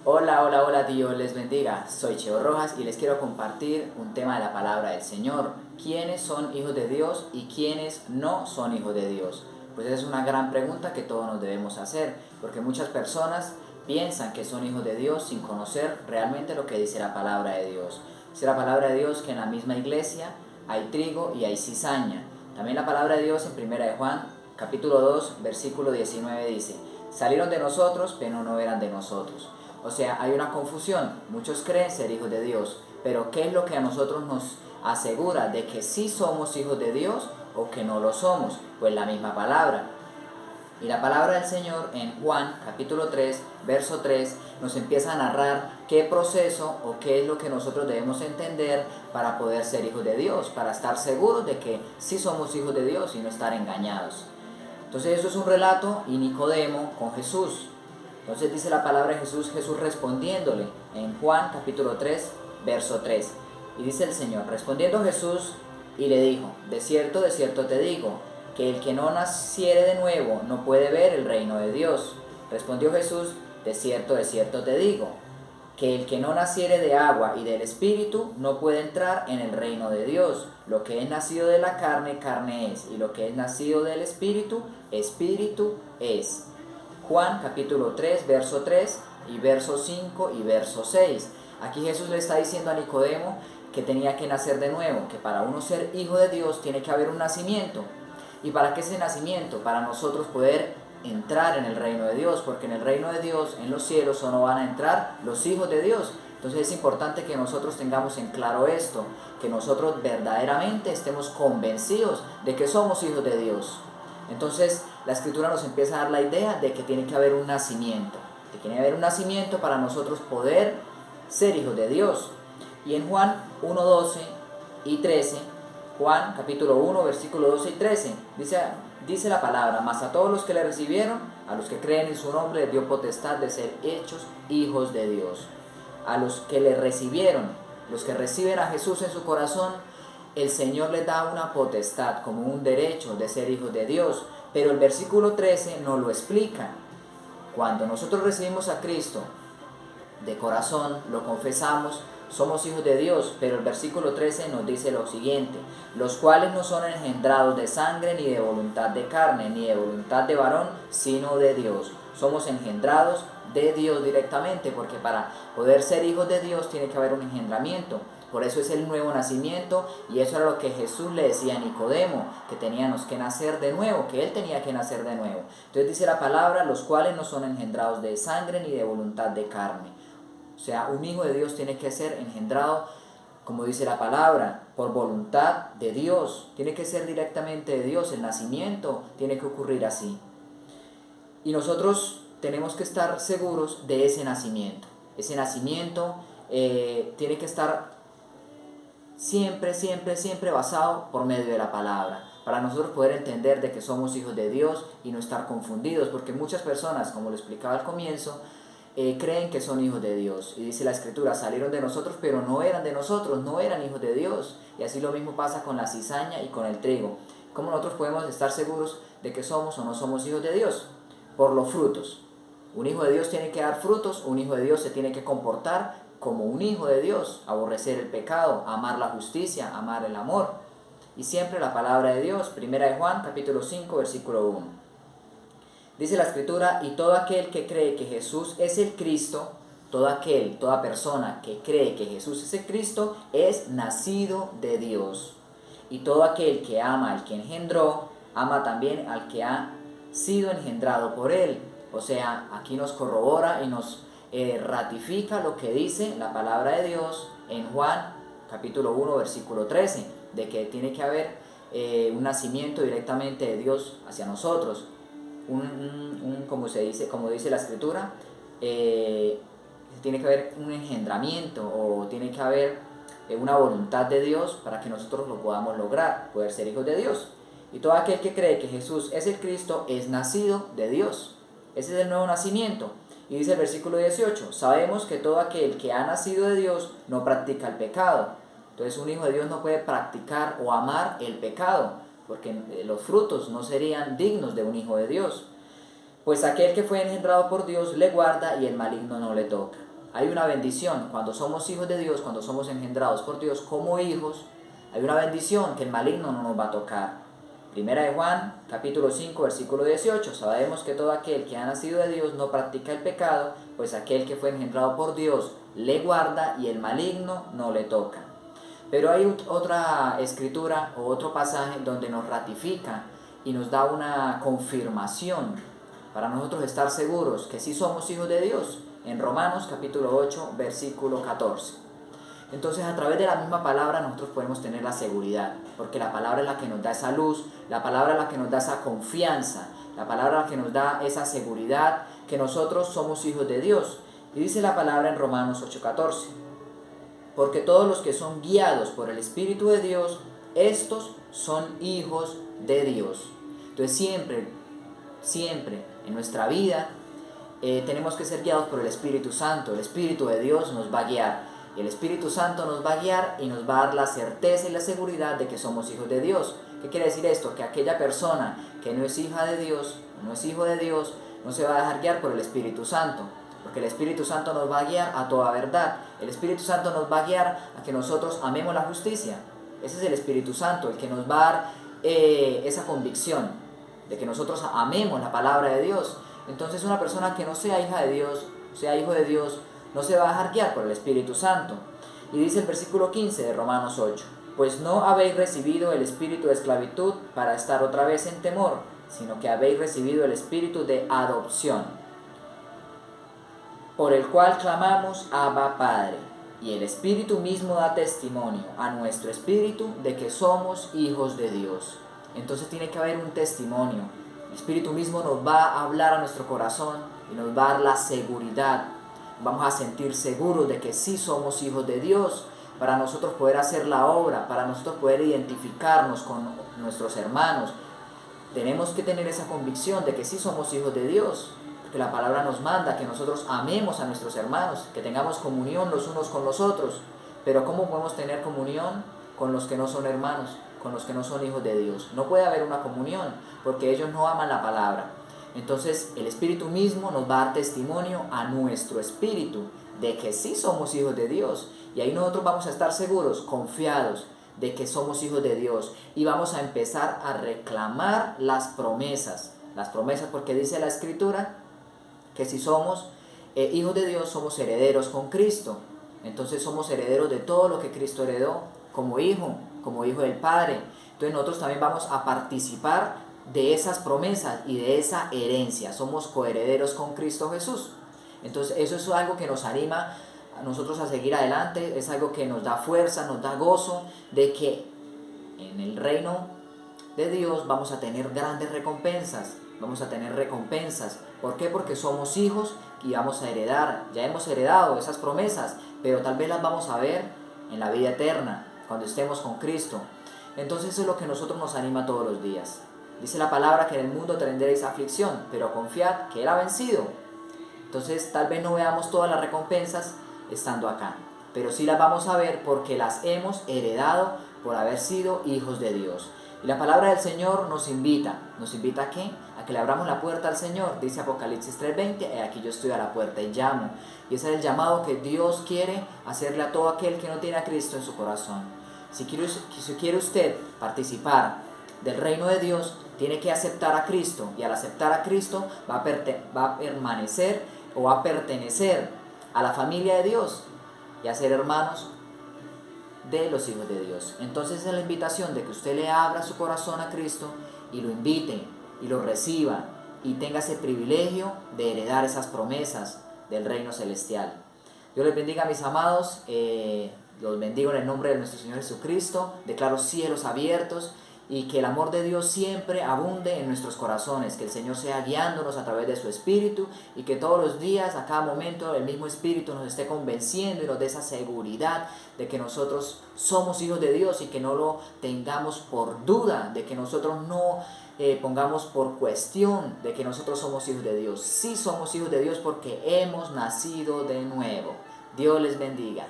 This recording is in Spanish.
Hola, hola, hola, Dios les bendiga. Soy Cheo Rojas y les quiero compartir un tema de la palabra del Señor. ¿Quiénes son hijos de Dios y quiénes no son hijos de Dios? Pues esa es una gran pregunta que todos nos debemos hacer, porque muchas personas piensan que son hijos de Dios sin conocer realmente lo que dice la palabra de Dios. Dice la palabra de Dios que en la misma iglesia hay trigo y hay cizaña. También la palabra de Dios en Primera de Juan, capítulo 2, versículo 19 dice: salieron de nosotros, pero no eran de nosotros. O sea, hay una confusión. Muchos creen ser hijos de Dios, pero ¿qué es lo que a nosotros nos asegura de que sí somos hijos de Dios o que no lo somos? Pues la misma palabra. Y la palabra del Señor en Juan capítulo 3, verso 3, nos empieza a narrar qué proceso o qué es lo que nosotros debemos entender para poder ser hijos de Dios, para estar seguros de que sí somos hijos de Dios y no estar engañados. Entonces esto es un relato y Nicodemo con Jesús. Entonces dice la palabra de Jesús, Jesús respondiéndole en Juan capítulo 3, verso 3. Y dice el Señor, respondiendo Jesús y le dijo: de cierto te digo, que el que no naciere de nuevo no puede ver el reino de Dios. Respondió Jesús: de cierto te digo, que el que no naciere de agua y del Espíritu no puede entrar en el reino de Dios. Lo que es nacido de la carne, carne es, y lo que es nacido del Espíritu, Espíritu es. Juan capítulo 3, verso 3 y verso 5 y verso 6. Aquí Jesús le está diciendo a Nicodemo que tenía que nacer de nuevo, que para uno ser hijo de Dios tiene que haber un nacimiento. ¿Y para qué ese nacimiento? Para nosotros poder entrar en el reino de Dios, porque en el reino de Dios, en los cielos, solo van a entrar los hijos de Dios. Entonces es importante que nosotros tengamos en claro esto, que nosotros verdaderamente estemos convencidos de que somos hijos de Dios. Entonces la Escritura nos empieza a dar la idea de que tiene que haber un nacimiento, de que tiene que haber un nacimiento para nosotros poder ser hijos de Dios. Y en Juan 1, 12 y 13, Juan capítulo 1, versículo 12 y 13, dice la palabra: mas a todos los que le recibieron, a los que creen en su nombre, les dio potestad de ser hechos hijos de Dios. A los que le recibieron, los que reciben a Jesús en su corazón, el Señor les da una potestad, como un derecho de ser hijos de Dios. Pero el versículo 13 nos lo explica. Cuando nosotros recibimos a Cristo de corazón, lo confesamos, somos hijos de Dios. Pero el versículo 13 nos dice lo siguiente: los cuales no son engendrados de sangre, ni de voluntad de carne, ni de voluntad de varón, sino de Dios. Somos engendrados de Dios directamente, porque para poder ser hijos de Dios tiene que haber un engendramiento. Por eso es el nuevo nacimiento, y eso era lo que Jesús le decía a Nicodemo, que teníamos que nacer de nuevo, que él tenía que nacer de nuevo. Entonces dice la palabra: los cuales no son engendrados de sangre ni de voluntad de carne. O sea, un hijo de Dios tiene que ser engendrado, como dice la palabra, por voluntad de Dios. Tiene que ser directamente de Dios. El nacimiento tiene que ocurrir así. Y nosotros tenemos que estar seguros de ese nacimiento. Ese nacimiento tiene que estar siempre basado por medio de la palabra, para nosotros poder entender de que somos hijos de Dios y no estar confundidos, porque muchas personas, como lo explicaba al comienzo, creen que son hijos de Dios. Y dice la Escritura: salieron de nosotros, pero no eran de nosotros, no eran hijos de Dios. Y así lo mismo pasa con la cizaña y con el trigo. ¿Cómo nosotros podemos estar seguros de que somos o no somos hijos de Dios? Por los frutos. Un hijo de Dios tiene que dar frutos, un hijo de Dios se tiene que comportar como un hijo de Dios, aborrecer el pecado, amar la justicia, amar el amor. Y siempre la palabra de Dios, primera de Juan, capítulo 5, versículo 1. Dice la Escritura: y todo aquel que cree que Jesús es el Cristo, toda persona que cree que Jesús es el Cristo, es nacido de Dios. Y todo aquel que ama al que engendró, ama también al que ha sido engendrado por él. O sea, aquí nos corrobora y nos ratifica lo que dice la palabra de Dios en Juan capítulo 1, versículo 13, de que tiene que haber un nacimiento directamente de Dios hacia nosotros. Como dice la Escritura, tiene que haber un engendramiento, o tiene que haber una voluntad de Dios para que nosotros lo podamos lograr, poder ser hijos de Dios. Y todo aquel que cree que Jesús es el Cristo es nacido de Dios. Ese es el nuevo nacimiento. Y dice el versículo 18: sabemos que todo aquel que ha nacido de Dios no practica el pecado. Entonces un hijo de Dios no puede practicar o amar el pecado, porque los frutos no serían dignos de un hijo de Dios. Pues aquel que fue engendrado por Dios le guarda y el maligno no le toca. hay una bendición. Cuando somos hijos de Dios, cuando somos engendrados por Dios como hijos, hay una bendición que el maligno no nos va a tocar. Primera de Juan, capítulo 5, versículo 18. Sabemos que todo aquel que ha nacido de Dios no practica el pecado, pues aquel que fue engendrado por Dios le guarda y el maligno no le toca. Pero hay otra escritura o otro pasaje donde nos ratifica y nos da una confirmación para nosotros estar seguros que sí somos hijos de Dios. En Romanos capítulo 8, versículo 14. Entonces, a través de la misma palabra nosotros podemos tener la seguridad, porque la palabra es la que nos da esa luz, la palabra es la que nos da esa confianza, la palabra es la que nos da esa seguridad que nosotros somos hijos de Dios. Y dice la palabra en Romanos 8:14, porque todos los que son guiados por el Espíritu de Dios, estos son hijos de Dios. Entonces siempre en nuestra vida tenemos que ser guiados por el Espíritu Santo. El Espíritu de Dios nos va a guiar. Y el Espíritu Santo nos va a guiar y nos va a dar la certeza y la seguridad de que somos hijos de Dios. ¿Qué quiere decir esto? Que aquella persona que no es hija de Dios, no es hijo de Dios, no se va a dejar guiar por el Espíritu Santo. Porque el Espíritu Santo nos va a guiar a toda verdad. El Espíritu Santo nos va a guiar a que nosotros amemos la justicia. Ese es el Espíritu Santo, el que nos va a dar esa convicción de que nosotros amemos la palabra de Dios. Entonces una persona que no sea hija de Dios, sea hijo de Dios, no se va a dejar guiar por el Espíritu Santo. Y dice el versículo 15 de Romanos 8, pues no habéis recibido el espíritu de esclavitud para estar otra vez en temor, sino que habéis recibido el espíritu de adopción, por el cual clamamos Abba Padre. Y el Espíritu mismo da testimonio a nuestro espíritu de que somos hijos de Dios. Entonces tiene que haber un testimonio. El Espíritu mismo nos va a hablar a nuestro corazón y nos va a dar la seguridad. Vamos a sentir seguros de que sí somos hijos de Dios, para nosotros poder hacer la obra, para nosotros poder identificarnos con nuestros hermanos. Tenemos que tener esa convicción de que sí somos hijos de Dios, porque la palabra nos manda que nosotros amemos a nuestros hermanos, que tengamos comunión los unos con los otros. Pero ¿cómo podemos tener comunión con los que no son hermanos, con los que no son hijos de Dios? No puede haber una comunión, porque ellos no aman la palabra. Entonces el Espíritu mismo nos va a dar testimonio a nuestro espíritu de que sí somos hijos de Dios. Y ahí nosotros vamos a estar seguros, confiados de que somos hijos de Dios. Y vamos a empezar a reclamar las promesas. Las promesas, porque dice la Escritura que si somos hijos de Dios, somos herederos con Cristo. Entonces somos herederos de todo lo que Cristo heredó como hijo del Padre. Entonces nosotros también vamos a participar de esas promesas y de esa herencia. Somos coherederos con Cristo Jesús. Entonces eso es algo que nos anima a nosotros a seguir adelante, es algo que nos da fuerza, nos da gozo de que en el reino de Dios vamos a tener grandes recompensas. Vamos a tener recompensas. ¿Por qué? Porque somos hijos y vamos a heredar. Ya hemos heredado esas promesas, pero tal vez las vamos a ver en la vida eterna, cuando estemos con Cristo. Entonces eso es lo que a nosotros nos anima todos los días. Dice la palabra que en el mundo tendréis aflicción, pero confiad que Él ha vencido. Entonces tal vez no veamos todas las recompensas estando acá, pero sí las vamos a ver porque las hemos heredado por haber sido hijos de Dios. Y la palabra del Señor nos invita ¿a qué? A que le abramos la puerta al Señor. Dice Apocalipsis 3:20, aquí yo estoy a la puerta y llamo. Y ese es el llamado que Dios quiere hacerle a todo aquel que no tiene a Cristo en su corazón. Si quiere usted participar del reino de Dios, tiene que aceptar a Cristo, y al aceptar a Cristo va a permanecer o va a pertenecer a la familia de Dios y a ser hermanos de los hijos de Dios. Entonces es la invitación de que usted le abra su corazón a Cristo y lo invite y lo reciba y tenga ese privilegio de heredar esas promesas del reino celestial. Dios les bendiga, mis amados, los bendigo en el nombre de nuestro Señor Jesucristo. Declaro cielos abiertos y que el amor de Dios siempre abunde en nuestros corazones, que el Señor sea guiándonos a través de su Espíritu y que todos los días, a cada momento, el mismo Espíritu nos esté convenciendo y nos dé esa seguridad de que nosotros somos hijos de Dios y que no lo tengamos por duda, de que nosotros no pongamos por cuestión de que nosotros somos hijos de Dios. Sí somos hijos de Dios porque hemos nacido de nuevo. Dios les bendiga.